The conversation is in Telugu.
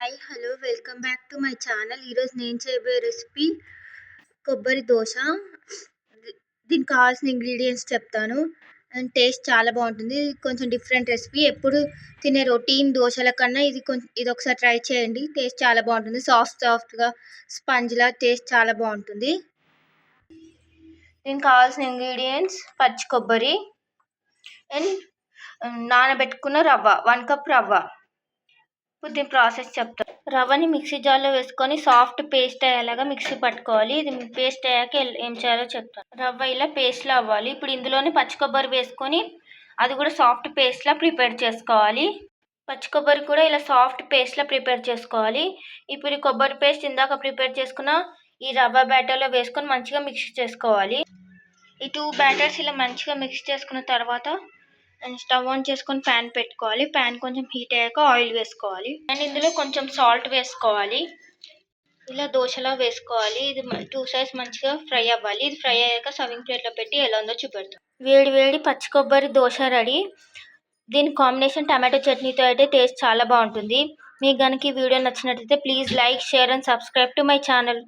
Hi hello welcome back to my channel. ఈరోజు నేను చేయబోయే రెసిపీ కొబ్బరి దోశ. దీనికి కావాల్సిన ఇంగ్రీడియంట్స్ చెప్తాను. అండ్ టేస్ట్ చాలా బాగుంటుంది. కొంచెం డిఫరెంట్ రెసిపీ. ఎప్పుడు తినే రొటీన్ దోశల కన్నా ఇది ఒకసారి ట్రై చేయండి. టేస్ట్ చాలా బాగుంటుంది. సాఫ్ట్గా స్పంజ్లా టేస్ట్ చాలా బాగుంటుంది. దీనికి కావాల్సిన ఇంగ్రీడియంట్స్ పచ్చి కొబ్బరి అండ్ నానబెట్టుకున్న రవ్వ, 1 కప్ రవ్వ. ఇప్పుడు దీని ప్రాసెస్ చెప్తాను. రవ్వని మిక్సీ జార్లో వేసుకొని సాఫ్ట్ పేస్ట్ అయ్యేలాగా మిక్సీ పట్టుకోవాలి. ఇది పేస్ట్ అయ్యాక ఏం చేయాలో చెప్తాను. రవ్వ ఇలా పేస్ట్లా అవ్వాలి. ఇప్పుడు ఇందులోనే పచ్చి కొబ్బరి వేసుకొని అది కూడా సాఫ్ట్ పేస్ట్లా ప్రిపేర్ చేసుకోవాలి. పచ్చి కొబ్బరి కూడా ఇలా సాఫ్ట్ పేస్ట్లా ప్రిపేర్ చేసుకోవాలి. ఇప్పుడు ఈ కొబ్బరి పేస్ట్ ఇందాక ప్రిపేర్ చేసుకున్న ఈ రవ్వ బ్యాటర్లో వేసుకొని మంచిగా మిక్స్ చేసుకోవాలి. ఈ 2 బ్యాటర్స్ ఇలా మంచిగా మిక్స్ చేసుకున్న తర్వాత స్టవ్ ఆన్ చేసుకొని ప్యాన్ పెట్టుకోవాలి. ప్యాన్ కొంచెం హీట్ అయ్యాక ఆయిల్ వేసుకోవాలి అండ్ ఇందులో కొంచెం సాల్ట్ వేసుకోవాలి. ఇలా దోశలా వేసుకోవాలి. ఇది 2 సైడ్స్ మంచిగా ఫ్రై అవ్వాలి. ఇది ఫ్రై అయ్యాక సర్వింగ్ ప్లేట్లో పెట్టి ఎలా ఉందో చూపెడతాం. వేడి వేడి పచ్చి కొబ్బరి దోశ రెడీ. దీని కాంబినేషన్ టమాటో చట్నీతో అయితే టేస్ట్ చాలా బాగుంటుంది. మీకు కనుక ఈ వీడియో నచ్చినట్లయితే please like, share and subscribe to my channel.